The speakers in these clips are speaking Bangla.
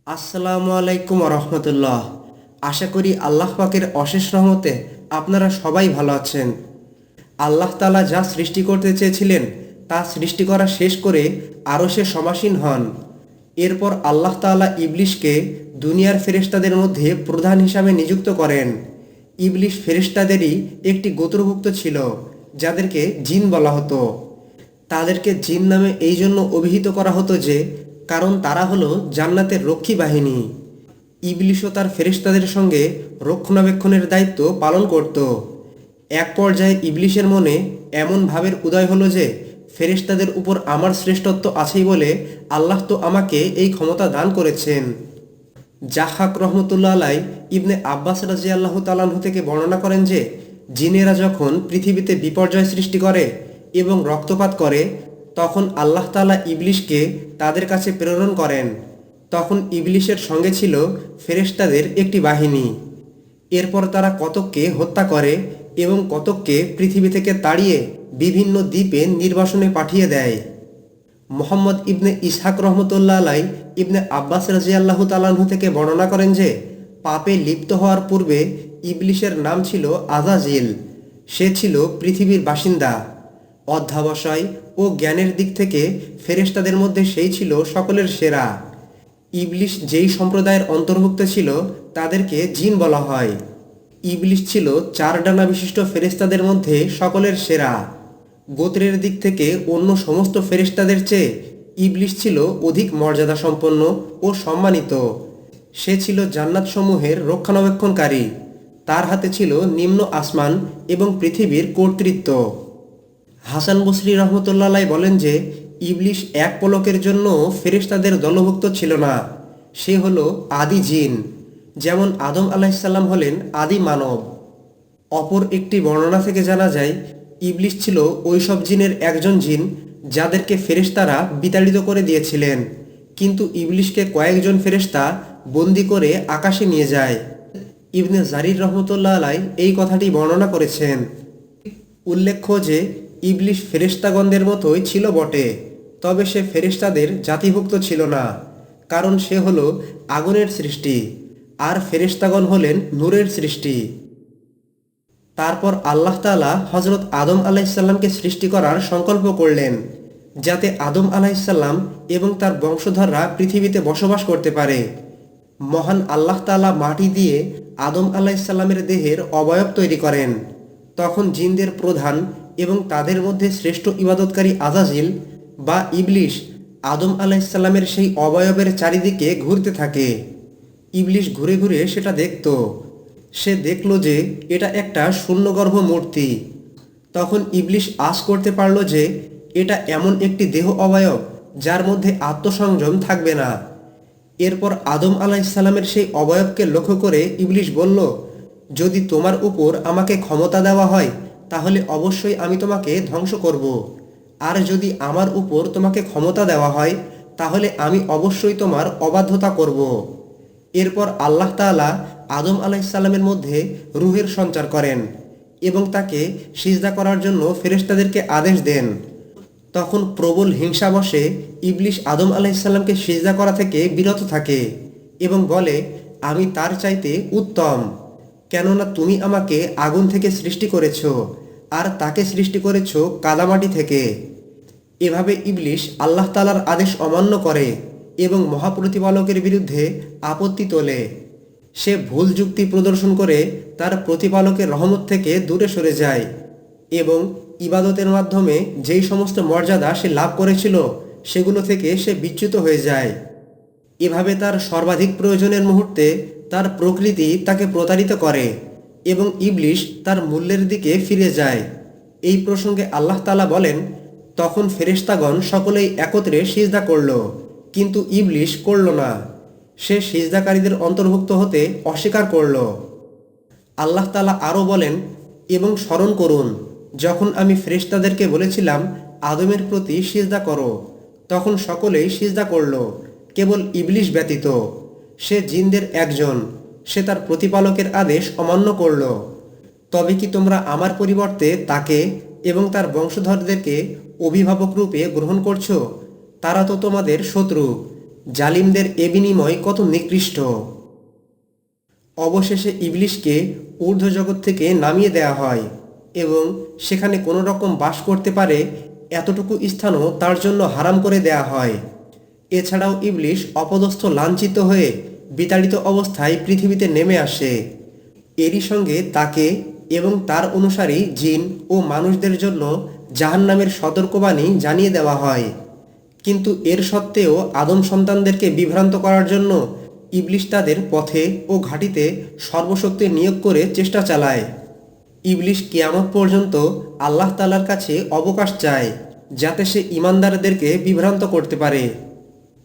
আসসালামু আলাইকুম রহমতুল্লাহ। আশা করি আল্লাহ পাকের অশেষ রহমতে আপনারা সবাই ভালো আছেন। আল্লাহ তাআলা যা সৃষ্টি করতে চেয়েছিলেন তা সৃষ্টি করা শেষ করে আরশে সমাসীন হন। এরপর আল্লাহ তাআলা ইবলিশকে দুনিয়ার ফেরেশতাদের মধ্যে প্রধান হিসাবে নিযুক্ত করেন। ইবলিশ ফেরেশতাদেরই একটি গোত্রভুক্ত ছিল, যাদেরকে জিন বলা হতো। তাদেরকে জিন নামে এই জন্য অভিহিত করা হতো যে কারণ তারা হলো জান্নাতের রক্ষী বাহিনী। ইবলিশও তার ফেরেশতাদের সঙ্গে রক্ষণাবেক্ষণের দায়িত্ব পালন করত। এক পর্যায়ে ইবলিশের মনে এমন ভাবের উদয় হলো যে ফেরেশতাদের উপর আমার শ্রেষ্ঠত্ব আছেই বলে আল্লাহ তো আমাকে এই ক্ষমতা দান করেছেন। জাহাক রহমতুল্লাহ আলাই ইবনে আব্বাস রাদিয়াল্লাহু তাআলা আনহু থেকে বর্ণনা করেন যে জিনেরা যখন পৃথিবীতে বিপর্যয় সৃষ্টি করে এবং রক্তপাত করে, তখন আল্লাহ তাআলা ইবলিশকে তাদের কাছে প্রেরণ করেন। তখন ইবলিশের সঙ্গে ছিল ফেরেশতাদের একটি বাহিনী। এরপর তারা কতককে হত্যা করে এবং কতককে পৃথিবী থেকে তাড়িয়ে বিভিন্ন দ্বীপে নির্বাসনে পাঠিয়ে দেয়। মোহাম্মদ ইবনে ইসহাক রহমতুল্লাহ আলাই ইবনে আব্বাস রাদিয়াল্লাহু তাআলা আনহু থেকে বর্ণনা করেন যে পাপে লিপ্ত হওয়ার পূর্বে ইবলিশের নাম ছিল আজাজিল। সে ছিল পৃথিবীর বাসিন্দা। অধ্যাবসায় ও জ্ঞানের দিক থেকে ফেরেশতাদের মধ্যে সেই ছিল সকলের সেরা। ইবলিশ যেই সম্প্রদায়ের অন্তর্ভুক্ত ছিল তাদেরকে জিন বলা হয়। ইবলিশ ছিল 4 ডানা বিশিষ্ট ফেরেশতাদের মধ্যে সকলের সেরা। গোত্রের দিক থেকে অন্য সমস্ত ফেরেশতাদের চেয়ে ইবলিশ ছিল অধিক মর্যাদা সম্পন্ন ও সম্মানিত। সে ছিল জান্নাতসমূহের রক্ষণাবেক্ষণকারী। তার হাতে ছিল নিম্ন আসমান এবং পৃথিবীর কর্তৃত্ব। হাসান বসরি রহমতুল্লাহ আলাই বলেন যে ইবলিশ এক পলকের জন্য ফেরেশতাদের দলভুক্ত ছিল না। সে হলো আদি জিন, যেমন আদম আলাইসাল্লাম হলেন আদি মানব। অপর একটি বর্ণনা থেকে জানা যায় ইবলিশ ছিল ওইসব জিনের একজন জিন যাদেরকে ফেরেশতারা বিতাড়িত করে দিয়েছিলেন, কিন্তু ইবলিশকে কয়েকজন ফেরেশতা বন্দি করে আকাশে নিয়ে যায়। ইবনে জারির রহমতুল্লাহ আলাই এই কথাটি বর্ণনা করেছেন। উল্লেখ্য যে ইবলিশ ফেরেশতাগণদের মতোই ছিল বটে, তবে সে ফেরেশতাদের জাতিভুক্ত ছিল না, কারণ সে হলো আগুনের সৃষ্টি আর ফেরেশতাগণ হলেন নূরের সৃষ্টি। তারপর আল্লাহ তাআলা হযরত আদম আলাইহিসসালামকে সৃষ্টি করার সংকল্প করলেন, যাতে আদম আলাইহিসসালাম এবং তার বংশধররা পৃথিবীতে বসবাস করতে পারে। মহান আল্লাহ তাআলা মাটি দিয়ে আদম আলাইহিসসালামের দেহের অবয়ব তৈরি করেন। তখন জিনদের প্রধান এবং তাদের মধ্যে শ্রেষ্ঠ ইবাদতকারী আজাজিল বা ইবলিশ আদম আলাইহিসসালামের সেই অবয়বের চারিদিকে ঘুরতে থাকে। ইবলিশ ঘুরে ঘুরে সেটা দেখত। সে দেখল যে এটা একটা শূন্যগর্ভ মূর্তি। তখন ইবলিশ আশ করতে পারল যে এটা এমন একটি দেহ অবয়ব যার মধ্যে আত্মসংযম থাকবে না। এরপর আদম আলাইহিসসালামের সেই অবয়বকে লক্ষ্য করে ইবলিশ বলল, যদি তোমার উপর আমাকে ক্ষমতা দেওয়া হয় তাহলে অবশ্যই আমি তোমাকে ধ্বংস করব, আর যদি আমার উপর তোমাকে ক্ষমতা দেওয়া হয় তাহলে আমি অবশ্যই তোমার অবাধ্যতা করব। এরপর আল্লাহ তাআলা আদম আলাইহিসসালামের মধ্যে রূহের সঞ্চার করেন এবং তাকে সিজদা করার জন্য ফেরেশতাদেরকে আদেশ দেন। তখন প্রবল হিংসাবশে ইবলিশ আদম আলাইহিসসালামকে সিজদা করা থেকে বিরত থাকে এবং বলে, আমি তার চাইতে উত্তম, কেননা তুমি আমাকে আগুন থেকে সৃষ্টি করেছ আর তাকে সৃষ্টি করেছ কাদামাটি থেকে। এভাবে ইবলিশ আল্লাহ তাআলার আদেশ অমান্য করে এবং মহাপ্রতিপালকের বিরুদ্ধে আপত্তি তোলে। সে ভুল যুক্তি প্রদর্শন করে তার প্রতিপালকের রহমত থেকে দূরে সরে যায় এবং ইবাদতের মাধ্যমে যেই সমস্ত মর্যাদা সে লাভ করেছিল সেগুলো থেকে সে বিচ্যুত হয়ে যায়। এভাবে তার সর্বাধিক প্রয়োজনের মুহূর্তে তার প্রকৃতি তাকে প্রতারিত করে এবং ইবলিশ তার মূল্যের দিকে ফিরে যায়। এই প্রসঙ্গে আল্লাহ তাআলা বলেন, তখন ফেরেশতাগণ সকলেই একত্রে সিজদা করল, কিন্তু ইবলিশ করল না। সে সিজদাকারীদের অন্তর্ভুক্ত হতে অস্বীকার করল। আল্লাহ তাআলা আরও বলেন, এবং স্মরণ করুন যখন আমি ফেরেশতাদেরকে বলেছিলাম আদমের প্রতি সিজদা করো, তখন সকলেই সিজদা করল, কেবল ইবলিশ ব্যতীত। সে জিনদের একজন, সে তার প্রতিপালকের আদেশ অমান্য করল। তবে কি তোমরা আমার পরিবর্তে তাকে এবং তার বংশধরদেরকে অভিভাবক রূপে গ্রহণ করছো? তারা তো তোমাদের শত্রু। জালিমদের এ বিনিময় কত নিকৃষ্ট। অবশেষে ইবলিশকে ঊর্ধ্ব জগৎ থেকে নামিয়ে দেয়া হয় এবং সেখানে কোনো রকম বাস করতে পারে এতটুকু স্থানও তার জন্য হারাম করে দেয়া হয়। এছাড়াও ইবলিশ অপদস্থ লাঞ্ছিত হয়ে বিতাড়িত অবস্থায় পৃথিবীতে নেমে আসে। এরই সঙ্গে তাকে এবং তার অনুসারী জিন ও মানুষদের জন্য জাহান্নামের সতর্কবাণী জানিয়ে দেওয়া হয়। কিন্তু এর সত্ত্বেও আদম সন্তানদেরকে বিভ্রান্ত করার জন্য ইবলিশ তাদের পথে ও ঘাঁটিতে সর্বশক্তি নিয়োগ করে চেষ্টা চালায়। ইবলিশ কিয়ামত পর্যন্ত আল্লাহ তাআলার কাছে অবকাশ চায় যাতে সে ঈমানদারদেরকে বিভ্রান্ত করতে পারে।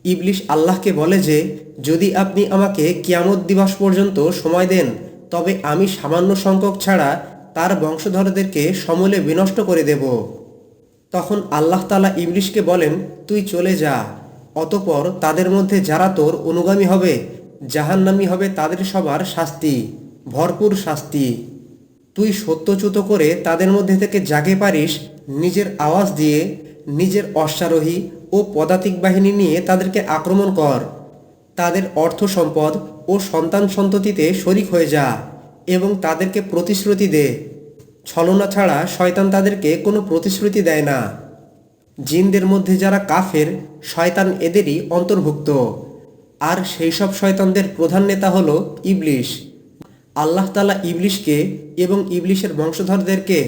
ইবলিশ আল্লাহকে বলে যে, যদি আপনি আমাকে কিয়ামত দিবস পর্যন্ত সময় দেন তবে আমি সামান্য সংখ্যক ছাড়া তার বংশধরদেরকে সমূলে বিনষ্ট করে দেব। তখন আল্লাহ তাআলা ইবলিশকে বলেন, তুই চলে যা, অতঃপর তাদের মধ্যে যারা তোর অনুগামী হবে জাহান্নামী হবে তাদের সবার শাস্তি, ভরপুর শাস্তি। তুই সত্যচ্যুত করে তাদের মধ্যে থেকে যাকে পারিস নিজের আওয়াজ দিয়ে নিজের অশ্বারোহী ও পদাতিক বাহিনী নিয়ে তাদেরকে আক্রমণ কর। তাদের অর্থ সম্পদ ও সন্তান সন্ততিতে শরিক হয়ে যা এবং তাদেরকে প্রতিশ্রুতি দে। ছলনা ছাড়া শয়তান তাদেরকে কোনো প্রতিশ্রুতি দেয় না। জিনদের মধ্যে যারা কাফের শয়তান এদেরই অন্তর্ভুক্ত, আর সেই সব শয়তানদের প্রধান নেতা হলো ইবলিশ। আল্লাহ তাআলা ইবলিশকে এবং ইবলিশের বংশধরদেরকে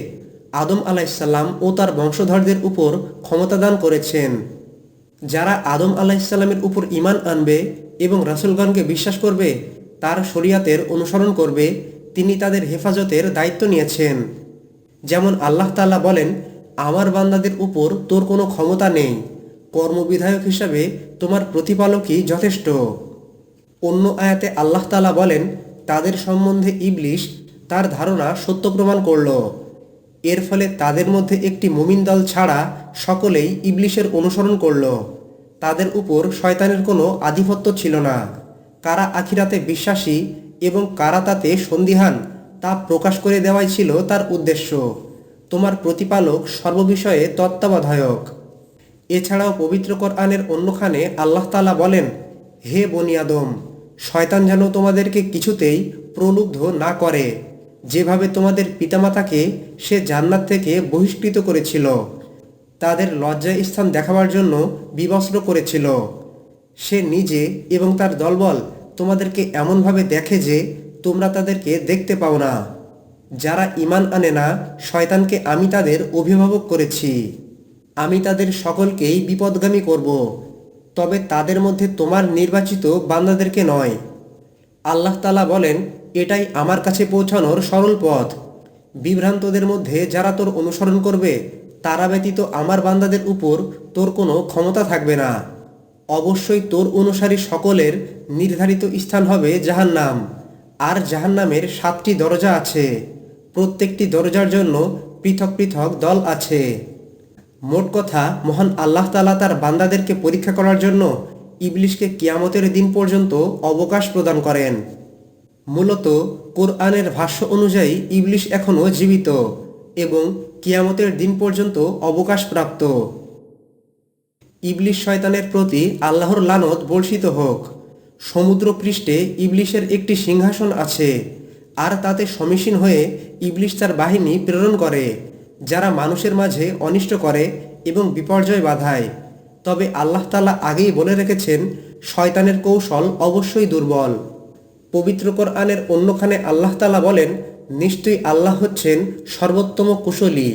আদম আলাইহিসসালাম ও তার বংশধরদের উপর ক্ষমতা দান করেছেন। যারা আদম আলাইহিসসালামের উপর ঈমান আনবে এবং রাসূলগণকে বিশ্বাস করবে, তার শরীয়তের অনুসরণ করবে, তিনি তাদের হেফাজতের দায়িত্ব নিয়েছেন। যেমন আল্লাহ তাআলা বলেন, আমার বান্দাদের উপর তোর কোনো ক্ষমতা নেই, কর্মবিধায়ক হিসাবে তোমার প্রতিপালকই যথেষ্ট। অন্য আয়াতে আল্লাহ তাআলা বলেন, তাদের সম্বন্ধে ইবলিশ তার ধারণা সত্য প্রমাণ করল। এর ফলে তাদের মধ্যে একটি মুমিন দল ছাড়া সকলেই ইবলিশের অনুসরণ করল। তাদের উপর শয়তানের কোনো আধিপত্য ছিল না। কারা আখিরাতে বিশ্বাসী এবং কারা তাতে সন্দিহান তা প্রকাশ করে দেওয়াই ছিল তার উদ্দেশ্য। তোমার প্রতিপালক সর্ববিষয়ে তত্ত্বাবধায়ক। এছাড়াও পবিত্র কোরআনের অন্যখানে আল্লাহ তাআলা বলেন, হে বনি আদম, শয়তান যেন তোমাদেরকে কিছুতেই প্রলুব্ধ না করে, যেভাবে তোমাদের পিতামাতাকে সে জান্নাত থেকে বহিষ্কৃত করেছিল, তাদের লজ্জায় স্থান দেখাবার জন্য বিবস্ত্র করেছিল। সে নিজে এবং তার দলবল তোমাদেরকে এমনভাবে দেখে যে তোমরা তাদেরকে দেখতে পাও না। যারা ঈমান আনে না, শয়তানকে আমি তাদের অভিভাবক করেছি। আমি তাদের সকলকেই বিপদগামী করব, তবে তাদের মধ্যে তোমার নির্বাচিত বান্দাদেরকে নয়। আল্লাহ তাআলা বলেন, এটাই আমার কাছে পৌঁছানোর সরল পথ। বিভ্রান্তদের মধ্যে যারা তোর অনুসরণ করবে তারা ব্যতীত আমার বান্দাদের উপর তোর কোনো ক্ষমতা থাকবে না। অবশ্যই তোর অনুসারী সকলের নির্ধারিত স্থান হবে জাহান্নাম, আর জাহান্নামের 7টি দরজা আছে, প্রত্যেকটি দরজার জন্য পৃথক পৃথক দল আছে। মোট কথা, মহান আল্লাহ তাআলা তার বান্দাদেরকে পরীক্ষা করার জন্য ইবলিশকে কিয়ামতের দিন পর্যন্ত অবকাশ প্রদান করেন। মূলত কোরআনের ভাষ্য অনুযায়ী ইবলিশ এখনও জীবিত এবং কিয়ামতের দিন পর্যন্ত অবকাশপ্রাপ্ত। ইবলিশ শয়তানের প্রতি আল্লাহর লানত বর্ষিত হোক। সমুদ্র পৃষ্ঠে ইবলিশের একটি সিংহাসন আছে, আর তাতে সমীসীন হয়ে ইবলিশ তার বাহিনী প্রেরণ করে, যারা মানুষের মাঝে অনিষ্ট করে এবং বিপর্যয় বাধায়। তবে আল্লাহ তাআলা আগেই বলে রেখেছেন, শয়তানের কৌশল অবশ্যই দুর্বল। পবিত্র কোরআনের অন্যখানে আল্লাহ তাআলা বলেন, নিশ্চয়ই আল্লাহ হচ্ছেন সর্বোত্তম কুশলী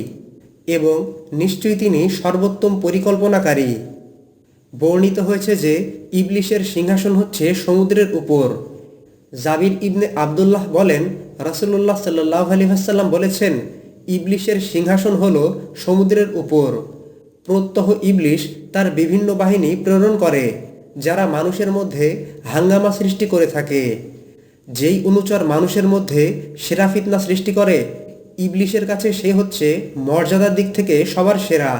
এবং নিশ্চয়ই তিনি সর্বোত্তম পরিকল্পনাকারী। বর্ণিত হয়েছে যে ইবলিশের সিংহাসন হচ্ছে সমুদ্রের উপর। জাবির ইবনে আবদুল্লাহ বলেন, রাসূলুল্লাহ সাল্লাল্লাহু আলাইহি ওয়াসাল্লাম বলেছেন, ইবলিশের সিংহাসন হলো সমুদ্রের উপর। প্রত্যহ ইবলিশ তার বিভিন্ন বাহিনী প্রেরণ করে, যারা মানুষের মধ্যে হাঙ্গামা সৃষ্টি করে থাকে। যেই অনুচর মানুষের মধ্যে সেরা ফিতনা সৃষ্টি করে, ইবলিশের কাছে সে হচ্ছে মর্যাদার দিক থেকে সবার সেরা।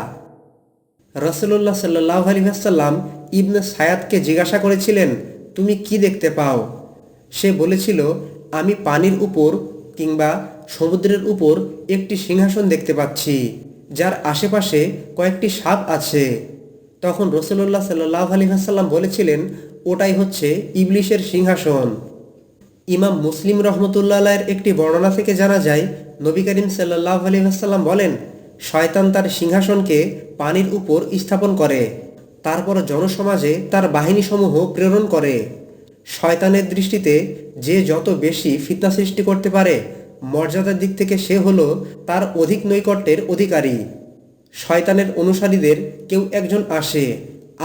রাসূলুল্লাহ সাল্লাল্লাহু আলাইহি ওয়াসাল্লাম ইবনে সায়াদকে জিজ্ঞাসা করেছিলেন, তুমি কি দেখতে পাও? সে বলেছিল, আমি পানির উপর কিংবা সমুদ্রের উপর একটি সিংহাসন দেখতে পাচ্ছি, যার আশেপাশে কয়েকটি সাপ আছে। তখন রাসূলুল্লাহ সাল্লাল্লাহু আলাইহি ওয়াসাল্লাম বলেছিলেন, ওটাই হচ্ছে ইবলিশের সিংহাসন। ইমাম মুসলিম রহমতুল্লাহ আলাইহির একটি বর্ণনা থেকে জানা যায়, নবী করিম সাল্লাল্লাহু আলাইহি ওয়াসাল্লাম বলেন, শয়তান তার সিংহাসনকে পানির উপর স্থাপন করে, তারপর জনসমাজে তার বাহিনীসমূহ প্রেরণ করে। শয়তানের দৃষ্টিতে যে যত বেশি ফিতনা সৃষ্টি করতে পারে, মর্যাদার দিক থেকে সে হলো তার অধিক নৈকট্যের অধিকারী। শয়তানের অনুসারীদের কেউ একজন আসে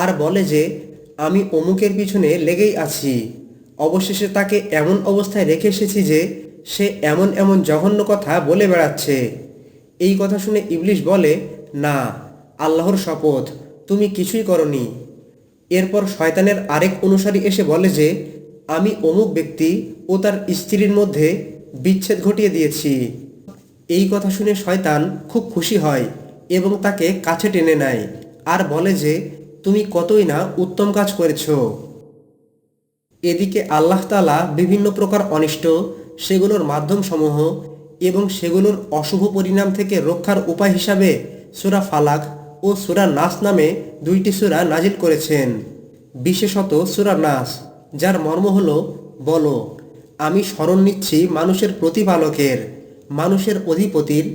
আর বলে যে, আমি অমুকের পিছনে লেগেই আছি, অবশেষে তাকে এমন অবস্থায় রেখে এসেছি যে সে এমন এমন জঘন্য কথা বলে বেড়াচ্ছে। এই কথা শুনে ইবলিশ বলে, না, আল্লাহর শপথ, তুমি কিছুই করনি। এরপর শয়তানের আরেক অনুসারী এসে বলে যে, আমি অমুক ব্যক্তি ও তার স্ত্রীর মধ্যে বিচ্ছেদ ঘটিয়ে দিয়েছি। এই কথা শুনে শয়তান খুব খুশি হয় এবং তাকে কাছে টেনে নেয় আর বলে যে, তুমি কতই না উত্তম কাজ করেছো। এদিকে আল্লাহ তাআলা বিভিন্ন প্রকার অনিষ্ট, সেগুলোর মাধ্যমসমূহ এবং সেগুলোর অশুভ পরিণাম থেকে রক্ষার উপায় হিসাবে সূরা ফালাক ও সূরা নাস নামে দুইটি সূরা নাজিল করেছেন। বিশেষত সূরা নাস, যার মর্ম হল, বলো, আমি শরণ নিচ্ছি মানুষের প্রতিপালকের, মানুষের অধিপতির,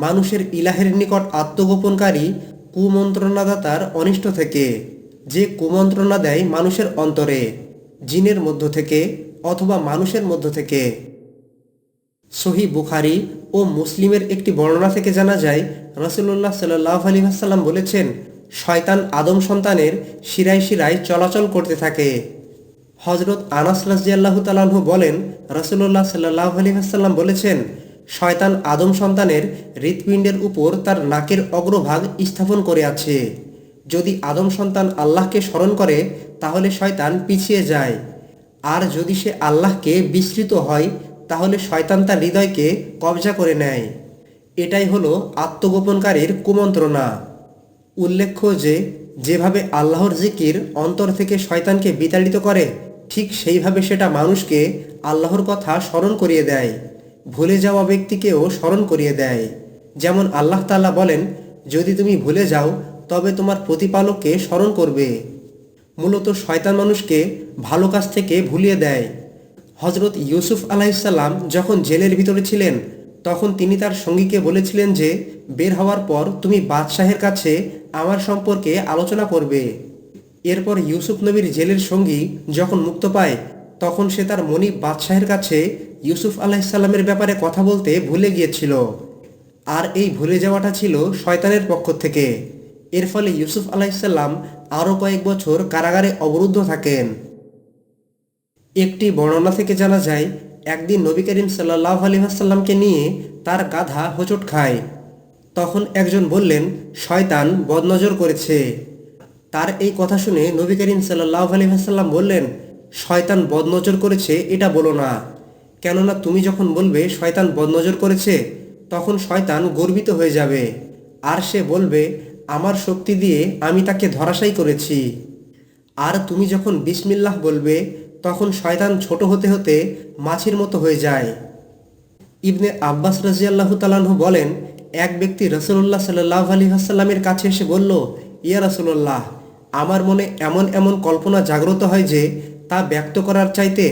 মানুষের ইলাহের নিকট আত্মগোপনকারী কুমন্ত্রণাদাতার অনিষ্ট থেকে, যে কুমন্ত্রণা দেয় মানুষের অন্তরে, জিনের মধ্য থেকে অথবা মানুষের মধ্য থেকে। সহিহ বুখারী ও মুসলিমের একটি বর্ণনা থেকে জানা যায়, রাসূলুল্লাহ সাল্লাল্লাহু আলাইহি ওয়াসাল্লাম বলেছেন, শয়তান আদম সন্তানের শিরায় শিরায় চলাচল করতে থাকে। হযরত আনাস রাদিয়াল্লাহু তাআলা আনহু বলেন, রাসূলুল্লাহ সাল্লাল্লাহু আলাইহি ওয়াসাল্লাম বলেছেন, শয়তান আদম সন্তানের হৃৎপিণ্ডের উপর তার নাকের অগ্রভাগ স্থাপন করে আছে। যদি আদম সন্তান আল্লাহকে স্মরণ করে তাহলে শয়তান পিছিয়ে যায়, আর যদি সে আল্লাহকে বিস্মৃত হয় তাহলে শয়তান তার হৃদয়কে কবজা করে নেয়। এটাই হলো আত্মগোপনকারীর কুমন্ত্রণা। উল্লেখ্য যে, যেভাবে আল্লাহর জিকির অন্তর থেকে শয়তানকে বিতাড়িত করে, ঠিক সেইভাবে সেটা মানুষকে আল্লাহর কথা স্মরণ করিয়ে দেয়, ভুলে যাওয়া ব্যক্তিকেও স্মরণ করিয়ে দেয়। যেমন আল্লাহ তাআলা বলেন, যদি তুমি ভুলে যাও তবে তোমার প্রতিপালককে স্মরণ করবে। মূলত শয়তান মানুষকে ভালো কাজ থেকে ভুলিয়ে দেয়। হযরত ইউসুফ আলাইহিসসালাম যখন জেলের ভিতরে ছিলেন, তখন তিনি তার সঙ্গীকে বলেছিলেন যে, বের হওয়ার পর তুমি বাদশাহের কাছে আমার সম্পর্কে আলোচনা করবে। এরপর ইউসুফ নবীর জেলের সঙ্গী যখন মুক্ত পায়, তখন সে তার মনিব বাদশাহের কাছে ইউসুফ আলাইহিসসালামের ব্যাপারে কথা বলতে ভুলে গিয়েছিল। আর এই ভুলে যাওয়াটা ছিল শয়তানের পক্ষ থেকে। এর ফলে ইউসুফ আলাইহিসসালাম আরও কয়েক বছর কারাগারে অবরুদ্ধ থাকেন। একটি বর্ণনা থেকে জানা যায়, একদিন নবী করিম সাল্লাল্লাহু আলাইহি ওয়াসাল্লামকে নিয়ে তার গাধা হোঁচট খায়। তখন একজন বললেন, শয়তান বদনজর করেছে। তার এই কথা শুনে নবী করিম সাল্লাল্লাহু আলাইহি ওয়াসাল্লাম বললেন, শয়তান বদনজর করেছে এটা বলো না, কেননা তুমি যখন বলবে শয়তান বদনজর করেছে, তখন শয়তান গর্বিত হয়ে যাবে আর সে বলবে, আমার শক্তি দিয়ে আমি তাকে ধরাশায়ী করেছি। আর তুমি যখন বিসমিল্লাহ বলবে, তখন শয়তান ছোট হতে হতে মাছির মতো হয়ে যায়। ইবনে আব্বাস রাদিয়াল্লাহু তাআলা আনহু বলেন, এক ব্যক্তি রাসূলুল্লাহ সাল্লাল্লাহু আলাইহি ওয়াসাল্লামের কাছে এসে বলল, ইয়া রাসূলুল্লাহ, আমার মনে এমন এমন কল্পনা জাগ্রত হয় যে তা ব্যক্ত করার চাইতে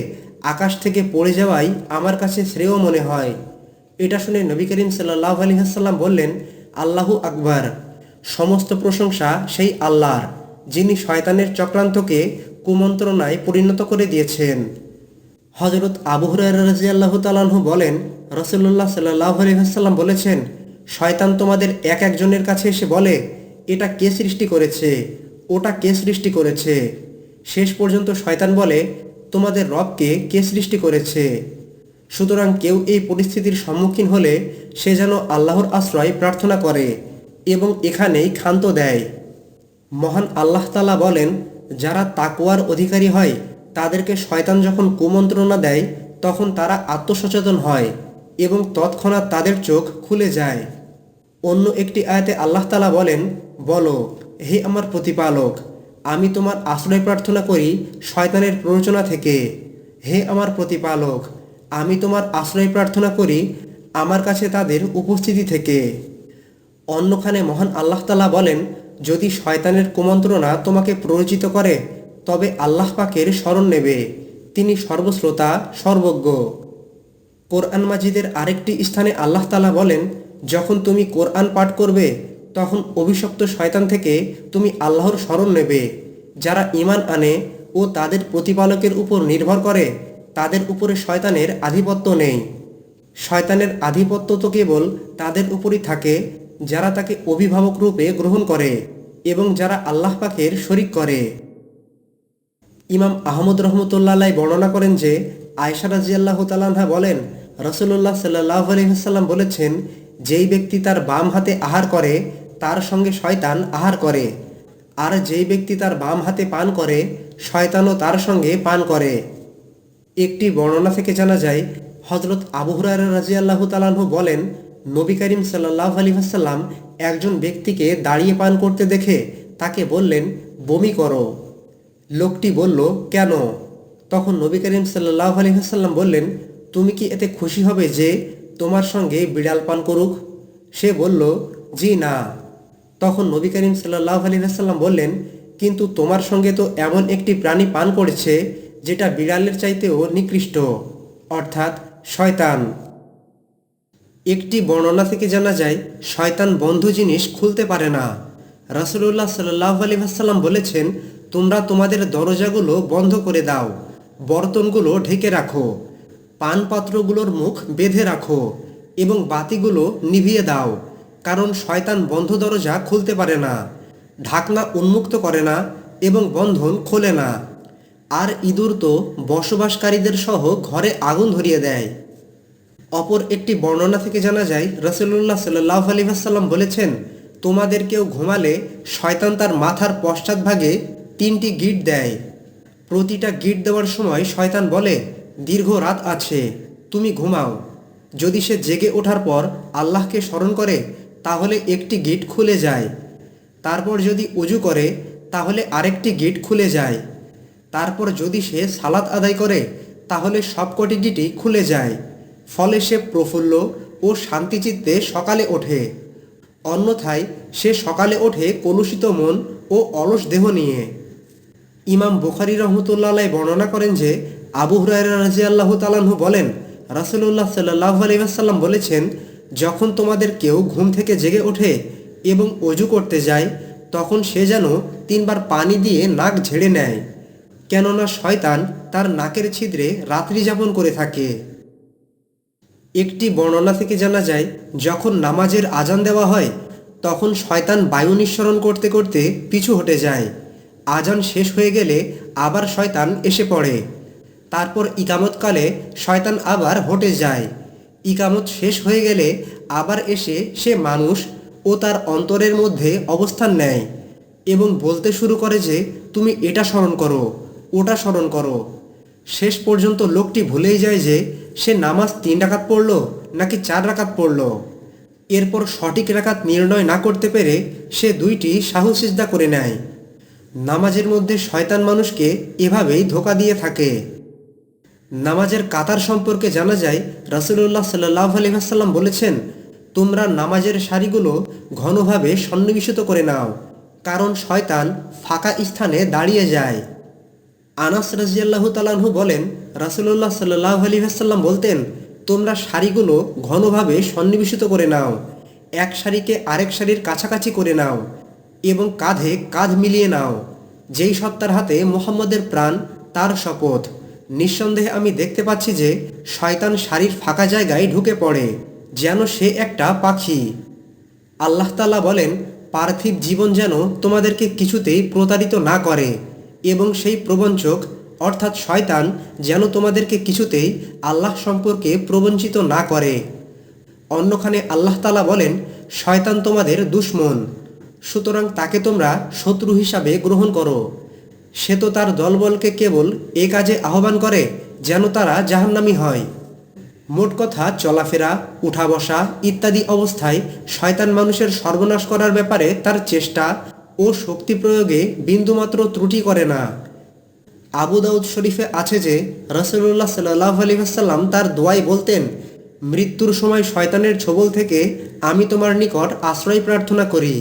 আকাশ থেকে পড়ে যাওয়াই আমার কাছে শ্রেয় মনে হয়। এটা শুনে নবী করিম সাল্লাল্লাহু আলাইহি ওয়াসাল্লাম বললেন, আল্লাহু আকবার, সমস্ত প্রশংসা সেই আল্লাহর, যিনি শয়তানের চক্রান্তকে কুমন্ত্রণায় পরিণত করে দিয়েছেন। হযরত আবু হুরায়রা রাদিয়াল্লাহু তাআলা আনহু বলেন, রাসূলুল্লাহ সাল্লাল্লাহু আলাইহি ওয়াসাল্লাম বলেছেন, শয়তান তোমাদের এক একজনের কাছে এসে বলে, এটা কে সৃষ্টি করেছে, ওটা কে সৃষ্টি করেছে। শেষ পর্যন্ত শয়তান বলে, তোমাদের রবকে কে সৃষ্টি করেছে। সুতরাং কেউ এই পরিস্থিতির সম্মুখীন হলে সে যেন আল্লাহর আশ্রয় প্রার্থনা করে এবং এখানেই ক্ষান্ত দেয়। মহান আল্লাহ তাআলা বলেন, যারা তাকওয়ার অধিকারী হয় তাদেরকে শয়তান যখন কুমন্ত্রণা দেয়, তখন তারা আত্মসচেতন হয় এবং তৎক্ষণাৎ তাদের চোখ খুলে যায়। অন্য একটি আয়াতে আল্লাহ তাআলা বলেন, বলো, হে আমার প্রতিপালক, আমি তোমার আশ্রয় প্রার্থনা করি শয়তানের প্ররোচনা থেকে। হে আমার প্রতিপালক, আমি তোমার আশ্রয় প্রার্থনা করি আমার কাছে তাদের উপস্থিতি থেকে। অন্যখানে মহান আল্লাহ তাআলা বলেন, যদি শয়তানের কুমন্ত্রণা তোমাকে প্ররোচিত করে তবে আল্লাহ পাকের শরণ নেবে, তিনি সর্বশ্রোতা সর্বজ্ঞ। কোরআন মাজিদের আরেকটি স্থানে আল্লাহ তাআলা বলেন, যখন তুমি কোরআন পাঠ করবে তখন অভিশপ্ত শয়তান থেকে তুমি আল্লাহর শরণ নেবে। যারা ঈমান আনে ও তাদের প্রতিপালকের উপর নির্ভর করে তাদের উপরে শয়তানের আধিপত্য নেই। শয়তানের আধিপত্য তো কেবল তাদের উপরই থাকে যারা তাকে অভিভাবক রূপে গ্রহণ করে এবং যারা আল্লাহ পাকের শরিক করে। ইমাম আহমদ রহমতুল্লাহ আলাইহি বর্ণনা করেন যে আয়েশা রাদিয়াল্লাহু তাআলা আনহা বলেন, রাসূলুল্লাহ সাল্লাল্লাহু আলাইহি ওয়াসাল্লাম বলেছেন, যেই ব্যক্তি তার বাম হাতে আহার করে তার সঙ্গে শয়তান আহার করে, আর যেই ব্যক্তি তার বাম হাতে পান করে শয়তানও তার সঙ্গে পান করে। একটি বর্ণনা থেকে জানা যায়, হযরত আবু হুরায়রা রাদিয়াল্লাহু তাআলা আনহু বলেন, নবী করিম সাল্লাল্লাহু আলাইহি ওয়াসাল্লাম একজন ব্যক্তিকে দাঁড়িয়ে পান করতে দেখে তাকে বললেন, বমি করো। লোকটি বলল, কেন? তখন নবী করিম সাল্লাল্লাহু আলাইহি ওয়াসাল্লাম বললেন, তুমি কি এতে খুশি হবে যে তোমার সঙ্গে বিড়াল পান করুক? সে বলল, জি না। তখন নবী করিম সাল্লাল্লাহু আলাইহি ওয়াসাল্লাম বললেন, কিন্তু তোমার সঙ্গে তো এমন একটি প্রাণী পান করেছে যেটা বিড়ালের চাইতেও নিকৃষ্ট, অর্থাৎ শয়তান। একটি বর্ণনা থেকে জানা যায়, শয়তান বন্ধ জিনিস খুলতে পারে না। রাসূলুল্লাহ সাল্লাল্লাহু আলাইহি ওয়াসাল্লাম বলেছেন, তোমরা তোমাদের দরজাগুলো বন্ধ করে দাও, বর্তনগুলো ঢেকে রাখো, পানপাত্রগুলোর মুখ বেঁধে রাখো এবং বাতিগুলো নিভিয়ে দাও, কারণ শয়তান বন্ধ দরজা খুলতে পারে না, ঢাকনা উন্মুক্ত করে না এবং বন্ধন খোলে না। আর ইঁদুর তো বসবাসকারীদের সহ ঘরে আগুন ধরিয়ে দেয়। অপর একটি বর্ণনা থেকে জানা যায়, রাসূলুল্লাহ সাল্লাল্লাহু আলাইহি ওয়াসাল্লাম বলেছেন, তোমাদের কেউ ঘুমালে শয়তান তার মাথার পশ্চাৎভাগে 3টি গিঁট দেয়। প্রতিটা গিঁট দেওয়ার সময় শয়তান বলে, দীর্ঘ রাত আছে, তুমি ঘুমাও। যদি সে জেগে ওঠার পর আল্লাহকে স্মরণ করে তাহলে একটি গিঁট খুলে যায়। তারপর যদি ওযু করে তাহলে আরেকটি গিঁট খুলে যায়। তারপর যদি সে সালাত আদায় করে তাহলে সবকটি গিঁটই খুলে যায়। ফলে সে প্রফুল্ল ও শান্তিচিত্তে সকালে ওঠে। অন্যথায় সে সকালে ওঠে কলুষিত মন ও অলস দেহ নিয়ে। ইমাম বুখারী রহমতুল্লাহ আলাইহি বর্ণনা করেন যে আবু হুরায়রা রাদিয়াল্লাহু তাআলা আনহু বলেন, রাসূলুল্লাহ সাল্লাল্লাহু আলাইহি ওয়াসাল্লাম বলেছেন, যখন তোমাদের কেউ ঘুম থেকে জেগে ওঠে এবং ওযু করতে যায় তখন সে যেন 3 বার পানি দিয়ে নাক ঝেড়ে নেয়, কেননা শয়তান তার নাকের ছিদ্রে রাত্রি যাপন করে থাকে। একটি বর্ণনা থেকে জানা যায়, যখন নামাজের আজান দেওয়া হয় তখন শয়তান বায়ু নিঃসরণ করতে করতে পিছু হটে যায়। আজান শেষ হয়ে গেলে আবার শয়তান এসে পড়ে। তারপর ইকামতকালে শয়তান আবার হটে যায়। ইকামত শেষ হয়ে গেলে আবার এসে সে মানুষ ও তার অন্তরের মধ্যে অবস্থান নেয় এবং বলতে শুরু করে যে, তুমি এটা স্মরণ করো, ওটা স্মরণ করো। শেষ পর্যন্ত লোকটি ভুলেই যায় যে সে নামাজ 3 রাকাত পড়ল নাকি 4 রাকাত পড়ল। এরপর সঠিক রাকাত নির্ণয় না করতে পেরে সে 2টি সাহু সিজদা করে নেয়। নামাজের মধ্যে শয়তান মানুষকে এভাবেই ধোঁকা দিয়ে থাকে। নামাজের কাতার সম্পর্কে জানা যায়, রাসূলুল্লাহ সাল্লাল্লাহু আলাইহি ওয়াসাল্লাম বলেছেন, তোমরা নামাজের সারিগুলো ঘনভাবে সন্নিবেশিত করে নাও, কারণ শয়তান ফাঁকা স্থানে দাঁড়িয়ে যায়। আনাস রাদিয়াল্লাহু তাআলা আনহু বলেন, রাসূলুল্লাহ সাল্লাল্লাহু আলাইহি ওয়াসাল্লাম বলতেন, তোমরা সারিগুলো ঘনভাবে সন্নিবেশিত করে নাও, এক সারিকে আরেক সারির কাছাকাছি করে নাও এবং কাঁধে কাঁধ মিলিয়ে নাও। যেই সত্তার হাতে মুহাম্মদের প্রাণ তার শপথ, নিঃসন্দেহে আমি দেখতে পাচ্ছি যে শয়তান সারির ফাঁকা জায়গায় ঢুকে পড়ে যেন সে একটা পাখি। আল্লাহ তাআলা বলেন, পার্থিব জীবন যেন তোমাদেরকে কিছুতেই প্রতারিত না করে এবং সেই প্রবঞ্চক অর্থাৎ শয়তান যেন তোমাদেরকে কিছুতেই আল্লাহ সম্পর্কে প্রবঞ্চিত না করে। অন্যখানে আল্লাহ তাআলা বলেন, শয়তান তোমাদের দুশমন, সুতরাং তাকে তোমরা শত্রু হিসাবে গ্রহণ করো। সে তো তার দলবলকে কেবল এ কাজে আহ্বান করে যেন তারা জাহান্নামী হয়। মোট কথা, চলাফেরা, উঠা বসা ইত্যাদি অবস্থায় শয়তান মানুষের সর্বনাশ করার ব্যাপারে তার চেষ্টা ও শক্তি প্রয়োগে বিন্দুমাত্র ত্রুটি করে না। আবু দাউদ শরীফে আছে যে রাসূলুল্লাহ সাল্লাল্লাহু আলাইহি ওয়াসাল্লাম তার দোয়ায় বলতেন, মৃত্যুর সময় শয়তানের ছোবল থেকে আমি তোমার নিকট আশ্রয় প্রার্থনা করি।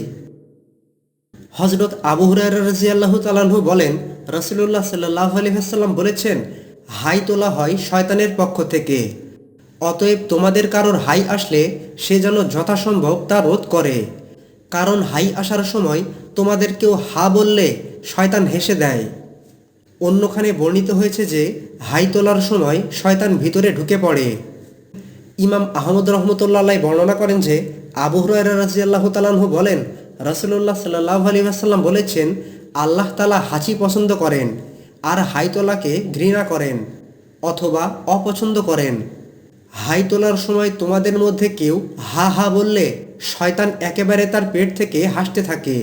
হযরত আবু হুরায়রা রাদিয়াল্লাহু তাআলা আনহু বলেন, রাসূলুল্লাহ সাল্লাল্লাহু আলাইহি ওয়াসাল্লাম বলেছেন, হাই তোলা হয় শয়তানের পক্ষ থেকে। অতএব তোমাদের কারোর হাই আসলে সে যেন যথাসম্ভব তা রোধ করে, কারণ হাই আসার সময় তোমাদের কেউ হা বললে শয়তান হেসে দেয়। অন্যখানে বর্ণিত হয়েছে যে হাই তোলার সময় শয়তান ভিতরে ঢুকে পড়ে। ইমাম আহমদ রহমতুল্লাহ আলাইহি বর্ণনা করেন যে আবু হুরায়রা রাদিয়াল্লাহু তাআলা আনহু বলেন, রাসূলুল্লাহ সাল্লাল্লাহু আলাইহি ওয়াসাল্লাম বলেছেন, আল্লাহ তাআলা হাঁচি পছন্দ করেন আর হাই তোলাকে ঘৃণা করেন অথবা অপছন্দ করেন। হাই তোলার সময় তোমাদের মধ্যে কেউ হা হা বললে শয়তান একেবারে তার পেট থেকে হাসতে থাকে।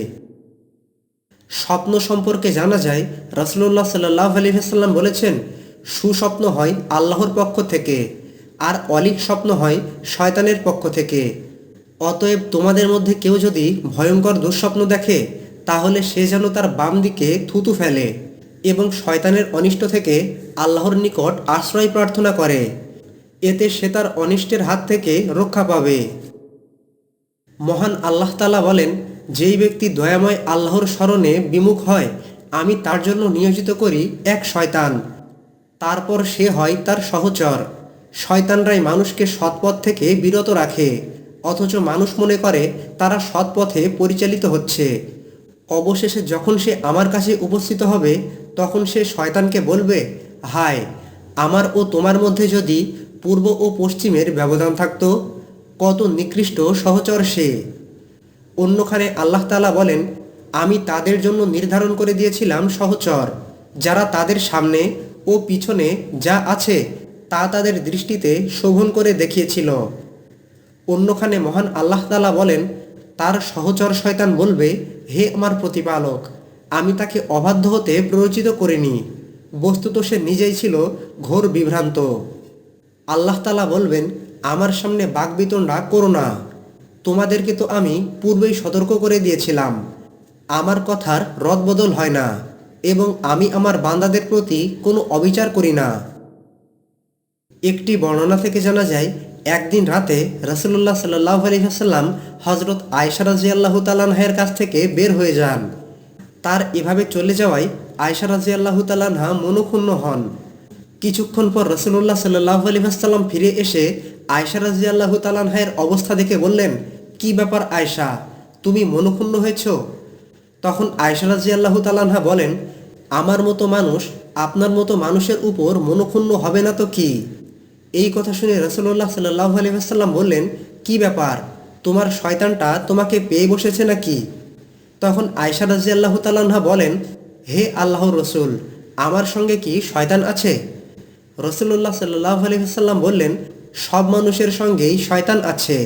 স্বপ্ন সম্পর্কে জানা যায়, রাসূলুল্লাহ সাল্লাল্লাহু আলাইহি ওয়াসাল্লাম বলেছেন, সুস্বপ্ন হয় আল্লাহর পক্ষ থেকে আর অলীক স্বপ্ন হয় শয়তানের পক্ষ থেকে। অতএব তোমাদের মধ্যে কেউ যদি ভয়ঙ্কর দুঃস্বপ্ন দেখে তাহলে সে যেন তার বাম দিকে থুতু ফেলে এবং শয়তানের অনিষ্ট থেকে আল্লাহর নিকট আশ্রয় প্রার্থনা করে, এতে সে তার অনিষ্টের হাত থেকে রক্ষা পাবে। মহান আল্লাহ তাআলা বলেন, যেই ব্যক্তি দয়াময় আল্লাহর স্মরণে বিমুখ হয় আমি তার জন্য নিয়োজিত করি এক শয়তান, তারপর সে হয় তার সহচর। শয়তানরাই মানুষকে সৎপথ থেকে বিরত রাখে, অথচ মানুষ মনে করে তারা সৎপথে পরিচালিত হচ্ছে। অবশেষে যখন সে আমার কাছে উপস্থিত হবে তখন সে শয়তানকে বলবে, হায়, আমার ও তোমার মধ্যে যদি পূর্ব ও পশ্চিমের ব্যবধান থাকতো, কত নিকৃষ্ট সহচর সে। অন্যখানে আল্লাহ তাআলা বলেন, আমি তাদের জন্য নির্ধারণ করে দিয়েছিলাম সহচর, যারা তাদের সামনে ও পিছনে যা আছে তা তাদের দৃষ্টিতে শোভন করে দেখিয়েছিল। অন্যখানে মহান আল্লাহ তাআলা বলেন, তার সহচর শয়তান বলবে, হে আমার প্রতিপালক, আমি তাকে অবাধ্য হতে প্ররোচিত করিনি, বস্তুত সে নিজেই ছিল ঘোর বিভ্রান্ত। আল্লাহ তাআলা বলবেন, আমার সামনে বাকবিতণ্ডা করো না, তোমাদেরকে তো আমি পূর্বেই সতর্ক করে দিয়েছিলাম। আমার কথার রদবদল হয় না এবং আমি আমার বান্দাদের প্রতি কোনো অবিচার করি না। একটি বর্ণনা থেকে জানা যায়, একদিন রাতে রাসূলুল্লাহ সাল্লাল্লাহু আলাইহি ওয়াসাল্লাম হযরত আয়েশা রাদিয়াল্লাহু তাআলা আনহার কাছ থেকে বের হয়ে যান। তার এভাবে চলে যাওয়ায় আয়েশা রাদিয়াল্লাহু তাআলা আনহা মনঃক্ষুণ্ণ হন। কিছুক্ষণ পর রাসূলুল্লাহ সাল্লাল্লাহু আলাইহি ওয়াসাল্লাম ফিরে এসে আয়েশা রাদিয়াল্লাহু তাআলা আনহার অবস্থা দেখে বললেন, কি ব্যাপার আয়েশা, তুমি মনঃক্ষুণ্ণ হয়েছ? তখন আয়েশা রাদিয়াল্লাহু তাআলা আনহা বলেন, আমার মতো মানুষ আপনার মতো মানুষের উপর মনঃক্ষুণ্ণ হবে না তো কি? এই কথা শুনে রাসূলুল্লাহ সাল্লাল্লাহু আলাইহি ওয়াসাল্লাম বললেন, কি ব্যাপার, তোমার শয়তানটা তোমাকে পেয়ে বসেছে নাকি? তখন আয়েশা রাদিয়াল্লাহু তাআলা আনহা বলেন, হে আল্লাহর রসুল, আমার সঙ্গে কি শয়তান আছে? রাসূলুল্লাহ সাল্লাল্লাহু আলাইহি ওয়াসাল্লাম বললেন, সব মানুষের সঙ্গেই শয়তান আছে।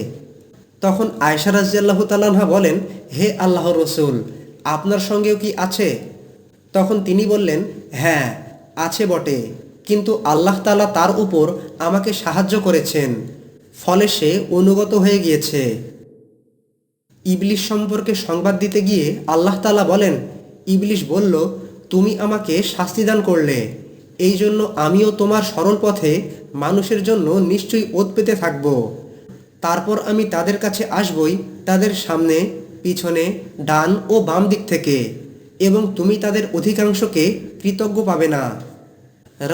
তখন আয়েশা রাদিয়াল্লাহু তাআলা আনহা বলেন, হে আল্লাহর রসুল, আপনার সঙ্গেও কি আছে? তখন তিনি বললেন, হ্যাঁ আছে বটে, কিন্তু আল্লাহ তাআলা তার উপর আমাকে সাহায্য করেছেন, ফলে সে অনুগত হয়ে গিয়েছে। ইবলিস সম্পর্কে সংবাদ দিতে গিয়ে আল্লাহ তাআলা বলেন, ইবলিস বলল, তুমি আমাকে শাস্তি দান করলে, এই জন্য আমিও তোমার সরল পথে মানুষের জন্য নিশ্চয়ই ওত পেতে থাকব। তারপর আমি তাদের কাছে আসবই তাদের সামনে, পিছনে, ডান ও বাম দিক থেকে, এবং তুমি তাদের অধিকাংশকে কৃতজ্ঞ পাবে না।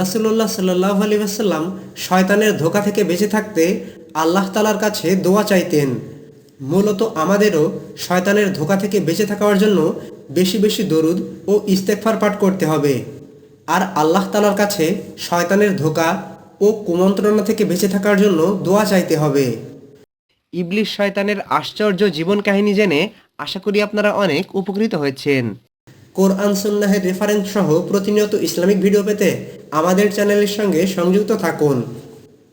রাসূলুল্লাহ সাল্লাল্লাহু আলাইহি ওয়াসাল্লাম শয়তানের ধোঁকা থেকে বেঁচে থাকতে আল্লাহ তাআলার কাছে দোয়া চাইতেন। মূলত আমাদেরও শয়তানের ধোঁকা থেকে বেঁচে থাকার জন্য বেশি বেশি দরুদ ও ইস্তেগফার পাঠ করতে হবে, আর আল্লাহ তাআলার কাছে শয়তানের ধোঁকা ও কুমন্ত্রণা থেকে বেঁচে থাকার জন্য দোয়া চাইতে হবে। ইবলিস শয়তানের আশ্চর্য জীবন কাহিনী জেনে আশা করি আপনারা অনেক উপকৃত হয়েছেন। কোরআন সুন্নাহের রেফারেন্স সহ প্রতিনিয়ত ইসলামিক ভিডিও পেতে আমাদের চ্যানেলের সঙ্গে সংযুক্ত থাকুন।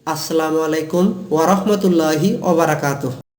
আসসালামু আলাইকুম ওয়া রাহমাতুল্লাহি ওয়া বারাকাতুহু।